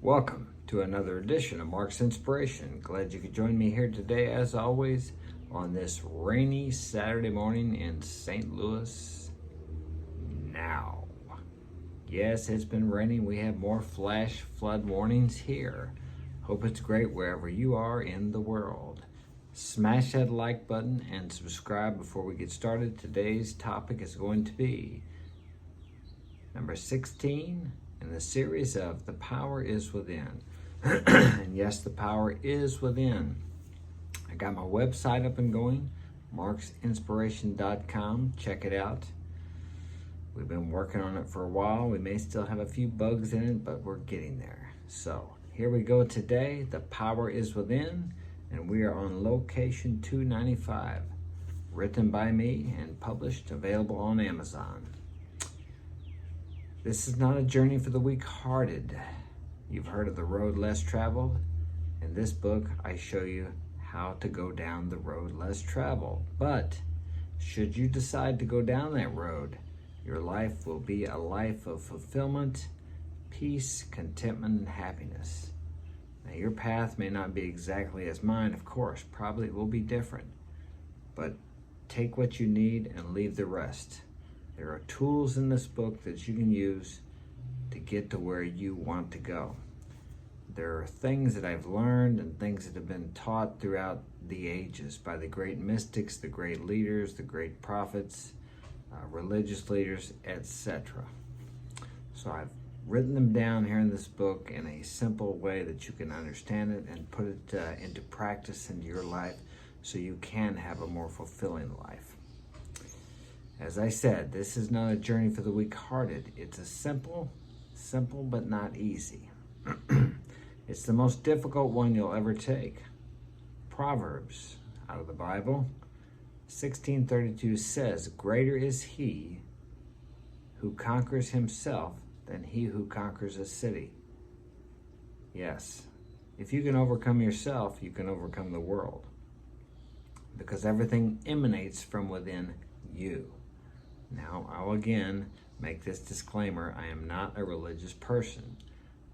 Welcome to another edition of Mark's Inspiration. Glad you could join me here today, as always, on this rainy Saturday morning in St. Louis now. Yes, it's been raining. We have more flash flood warnings here. Hope it's great wherever you are in the world. Smash that like button and subscribe before we get started. Today's topic is going to be number 16 in the series of The Power is Within. And yes, the power is within. I got my website up and going, marksinspiration.com. Check it out. We've been working on it for a while. We may still have a few bugs in it, but we're getting there. So here we go today. The Power is Within, and we are on location 295. Written by me and published, available on Amazon. This is not a journey for the weak-hearted. You've heard of the road less traveled. In this book, I show you how to go down the road less traveled. But should you decide to go down that road, your life will be a life of fulfillment, peace, contentment, and happiness. Now, your path may not be exactly as mine, of course. Probably it will be different. But take what you need and leave the rest. There are tools in this book that you can use to get to where you want to go. There are things that I've learned and things that have been taught throughout the ages by the great mystics, the great leaders, the great prophets, religious leaders, etc. So I've written them down here in this book in a simple way that you can understand it and put it into practice into your life so you can have a more fulfilling life. As I said, this is not a journey for the weak-hearted. It's a simple but not easy. It's the most difficult one you'll ever take. Proverbs, out of the Bible, 16:32 says, "Greater is he who conquers himself than he who conquers a city." Yes, if you can overcome yourself, you can overcome the world. Because everything emanates from within you. Now, I'll again make this disclaimer. I am not a religious person,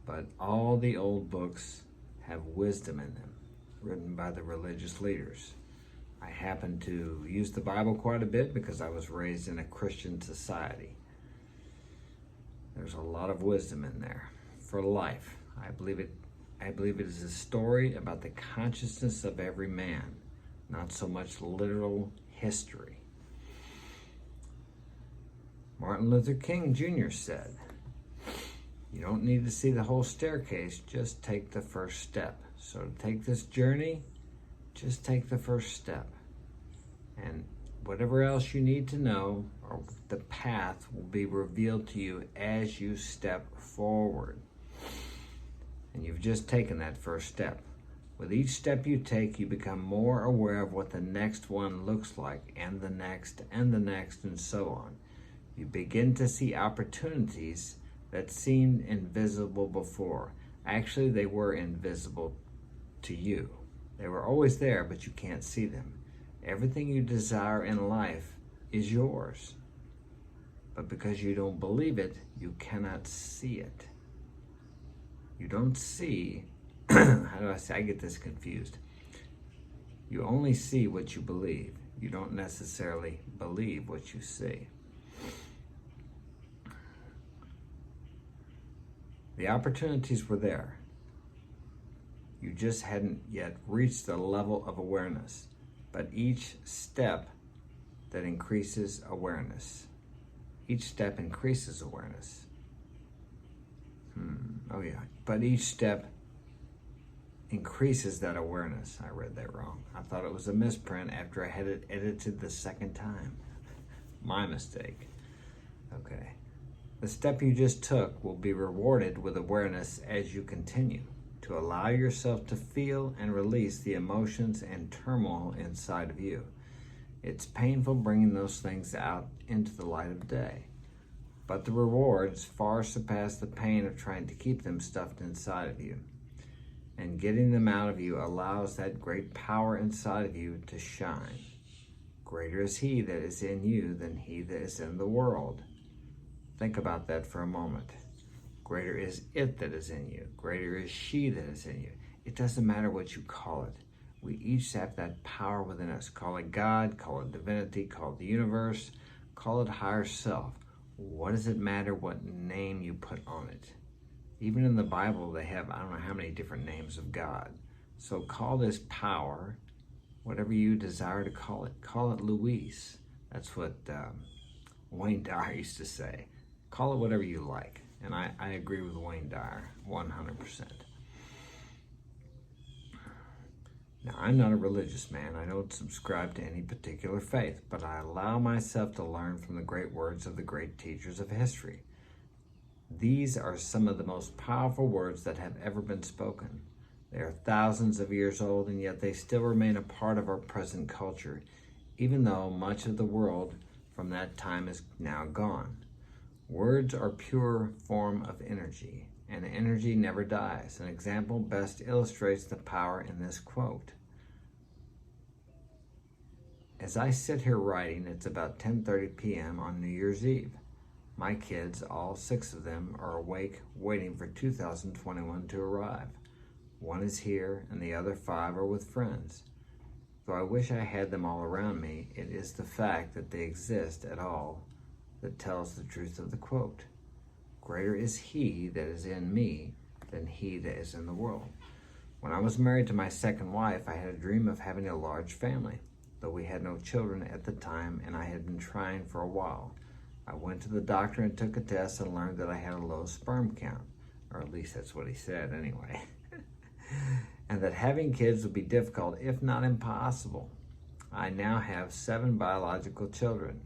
but all the old books have wisdom in them, written by the religious leaders. I happen to use the Bible quite a bit because I was raised in a Christian society. There's a lot of wisdom in there for life. I believe it is a story about the consciousness of every man, not so much literal history. Martin Luther King Jr. said, "You don't need to see the whole staircase, just take the first step." So to take this journey, just take the first step. And whatever else you need to know, or the path will be revealed to you as you step forward. And you've just taken that first step. With each step you take, you become more aware of what the next one looks like, and the next, and so on. You begin to see opportunities that seemed invisible before. Actually, they were invisible to you. They were always there, but you can't see them. Everything you desire in life is yours. But because you don't believe it, you cannot see it. You don't see, how do I say, I get this confused. You only see what you believe. You don't necessarily believe what you see. The opportunities were there. You just hadn't yet reached the level of awareness. But each step that increases awareness. Each step increases awareness. But each step increases that awareness. I read that wrong. I thought it was a misprint after I had it edited the second time. My mistake. Okay. The step you just took will be rewarded with awareness as you continue to allow yourself to feel and release the emotions and turmoil inside of you. It's painful bringing those things out into the light of day, but the rewards far surpass the pain of trying to keep them stuffed inside of you. And getting them out of you allows that great power inside of you to shine. Greater is he that is in you than he that is in the world. Think about that for a moment. Greater is it that is in you. Greater is she that is in you. It doesn't matter what you call it. We each have that power within us. Call it God, call it divinity, call it the universe, call it higher self. What does it matter what name you put on it? Even in the Bible, they have, I don't know how many different names of God. So call this power, whatever you desire to call it. Call it Luis. That's what Wayne Dyer used to say. Call it whatever you like. And I agree with Wayne Dyer 100%. Now, I'm not a religious man. I don't subscribe to any particular faith, but I allow myself to learn from the great words of the great teachers of history. These are some of the most powerful words that have ever been spoken. They are thousands of years old, and yet they still remain a part of our present culture, even though much of the world from that time is now gone. Words are pure form of energy, and energy never dies. An example best illustrates the power in this quote. As I sit here writing, it's about 10:30 p.m. on New Year's Eve. My kids, all 6 of them, are awake waiting for 2021 to arrive. One is here, and the other 5 are with friends. Though I wish I had them all around me, it is the fact that they exist at all that tells the truth of the quote. Greater is he that is in me than he that is in the world. When I was married to my second wife, I had a dream of having a large family, though we had no children at the time and I had been trying for a while. I went to the doctor and took a test and learned that I had a low sperm count, or at least that's what he said anyway, and that having kids would be difficult, if not impossible. I now have 7 biological children.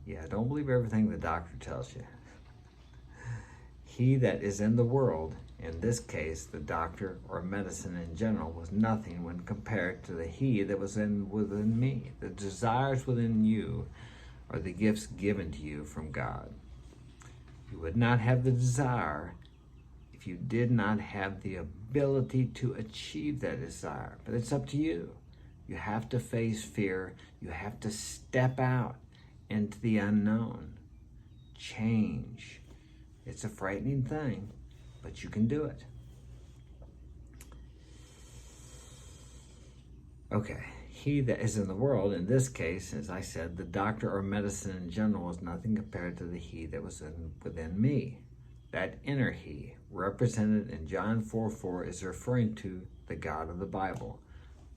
Yeah, don't believe everything the doctor tells you. He that is in the world, in this case, the doctor or medicine in general, was nothing when compared to the he that was within me. The desires within you are the gifts given to you from God. You would not have the desire if you did not have the ability to achieve that desire. But it's up to you. You have to face fear. You have to step out into the unknown. Change. It's a frightening thing, but you can do it. Okay, he that is in the world, in this case, as I said, the doctor or medicine in general is nothing compared to the he that was within me. That inner he, represented in John 4:4, is referring to the God of the Bible,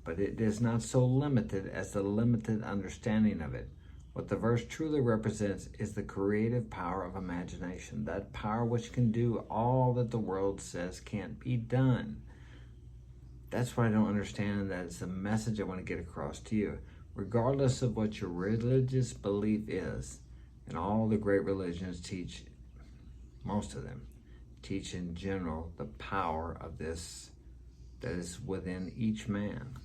but it is not so limited as the limited understanding of it. What the verse truly represents is the creative power of imagination, that power which can do all that the world says can't be done. That's what I don't understand, and that's the message I want to get across to you. Regardless of what your religious belief is, and all the great religions teach, most of them, teach in general the power of this that is within each man.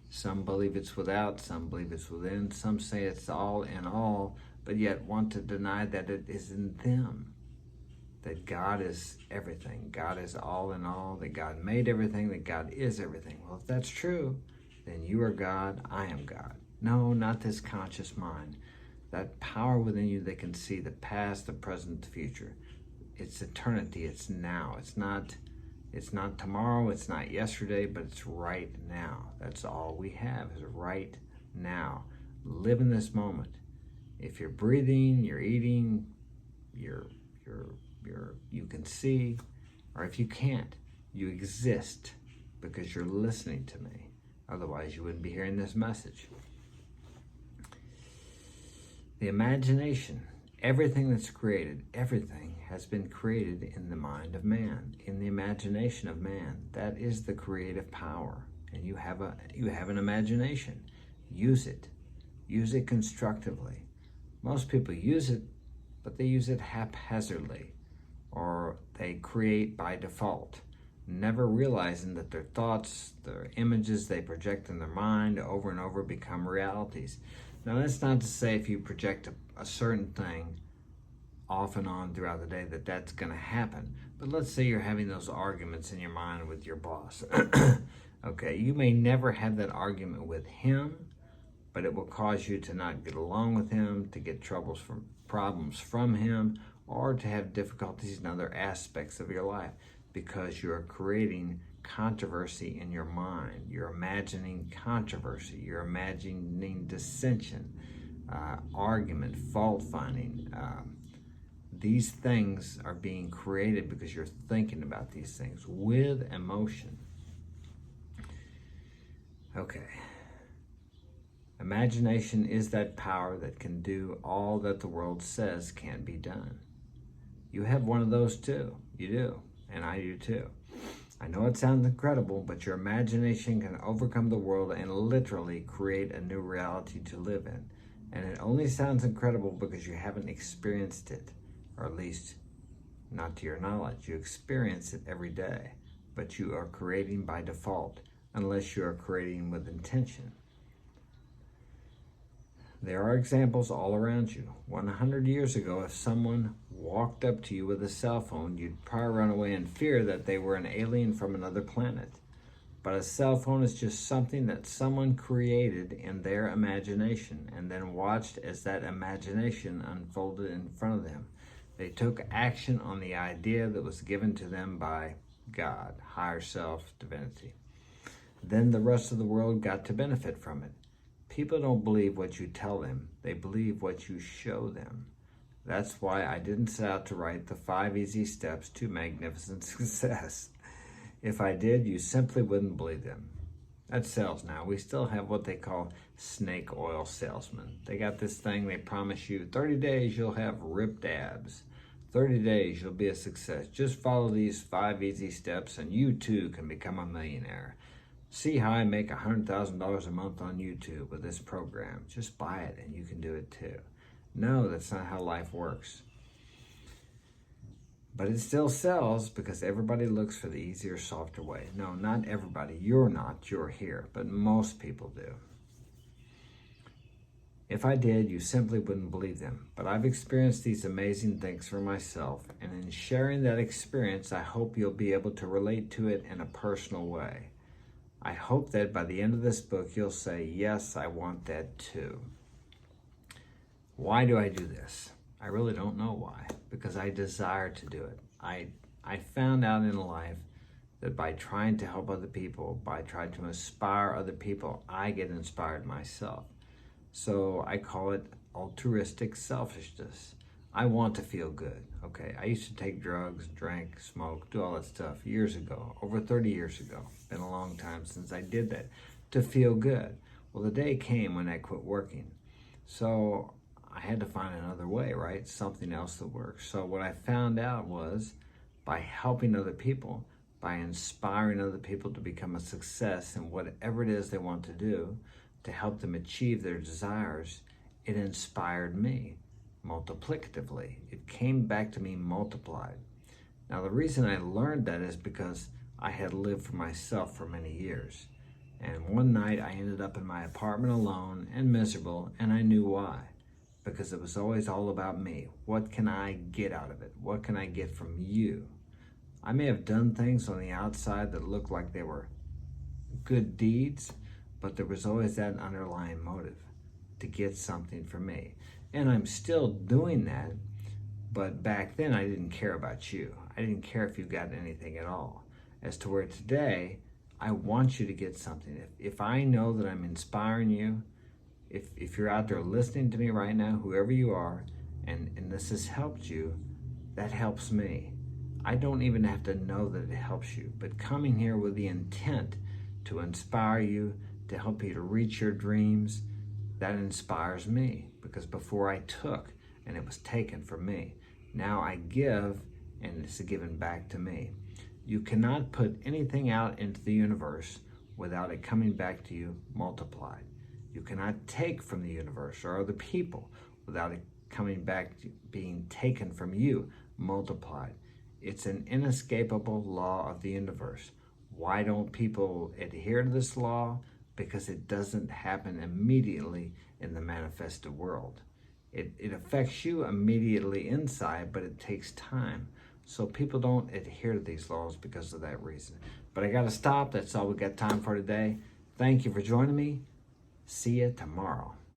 Some believe it's without, some believe it's within, some say it's all in all, but yet want to deny that it is in them. That God is everything, God is all in all, that God made everything, that God is everything. Well, if that's true, then you are God, I am God. No, not this conscious mind. That power within you that can see the past, the present, the future. It's eternity, it's now. It's not tomorrow, it's not yesterday, but it's right now. That's all we have is right now. Live in this moment. If you're breathing, you're eating, you can see, or if you can't, you exist because you're listening to me. Otherwise, you wouldn't be hearing this message. The imagination, everything that's created, everything has been created in the mind of man, in the imagination of man. That is the creative power. And you have an imagination. Use it. Use it constructively. Most people use it, but they use it haphazardly, or they create by default, never realizing that their thoughts, their images they project in their mind over and over become realities. Now, that's not to say if you project a certain thing off and on throughout the day that that's going to happen. But let's say you're having those arguments in your mind with your boss. Okay, you may never have that argument with him, but it will cause you to not get along with him, to get problems from him, or to have difficulties in other aspects of your life, because you're creating controversy in your mind. You're imagining controversy. You're imagining dissension, argument, fault finding. These things are being created because you're thinking about these things with emotion. Okay. Imagination is that power that can do all that the world says can't be done. You have one of those too. You do. And I do too. I know it sounds incredible, but your imagination can overcome the world and literally create a new reality to live in. And it only sounds incredible because you haven't experienced it, or at least not to your knowledge. You experience it every day, but you are creating by default, unless you are creating with intention. There are examples all around you. 100 years ago, if someone walked up to you with a cell phone, you'd probably run away in fear that they were an alien from another planet. But a cell phone is just something that someone created in their imagination and then watched as that imagination unfolded in front of them. They took action on the idea that was given to them by God, higher self, divinity. Then the rest of the world got to benefit from it. People don't believe what you tell them. They believe what you show them. That's why I didn't set out to write the 5 easy steps to magnificent success. If I did, you simply wouldn't believe them. That sells now. We still have what they call snake oil salesmen. They got this thing, they promise you 30 days you'll have ripped abs. 30 days you'll be a success. Just follow these 5 easy steps and you too can become a millionaire. See how I make $100,000 a month on YouTube with this program. Just buy it and you can do it too. No, that's not how life works. But it still sells because everybody looks for the easier, softer way. No, not everybody. You're not. You're here. But most people do. If I did, you simply wouldn't believe them. But I've experienced these amazing things for myself. And in sharing that experience, I hope you'll be able to relate to it in a personal way. I hope that by the end of this book, you'll say, yes, I want that too. Why do I do this? I really don't know why, because I desire to do it. I found out in life that by trying to help other people, by trying to inspire other people, I get inspired myself. So I call it altruistic selfishness. I want to feel good, okay? I used to take drugs, drink, smoke, do all that stuff years ago, over 30 years ago. Been a long time since I did that, to feel good. Well, the day came when I quit working. So I had to find another way, right? Something else that works. So what I found out was by helping other people, by inspiring other people to become a success in whatever it is they want to do, to help them achieve their desires, it inspired me multiplicatively. It came back to me multiplied. Now, the reason I learned that is because I had lived for myself for many years. And one night I ended up in my apartment alone and miserable, and I knew why. Because it was always all about me. What can I get out of it? What can I get from you? I may have done things on the outside that looked like they were good deeds, but there was always that underlying motive to get something from me. And I'm still doing that, but back then I didn't care about you. I didn't care if you got anything at all. As to where today, I want you to get something. If I know that I'm inspiring you, if you're out there listening to me right now, whoever you are, and this has helped you, that helps me. I don't even have to know that it helps you, but coming here with the intent to inspire you, to help you to reach your dreams, that inspires me, because before I took and it was taken from me. Now I give and it's given back to me. You cannot put anything out into the universe without it coming back to you multiplied. You cannot take from the universe or other people without it coming back to being taken from you multiplied. It's an inescapable law of the universe. Why don't people adhere to this law? Because it doesn't happen immediately in the manifested world. It affects you immediately inside, but it takes time. So people don't adhere to these laws because of that reason. But I got to stop. That's all we got time for today. Thank you for joining me. See you tomorrow.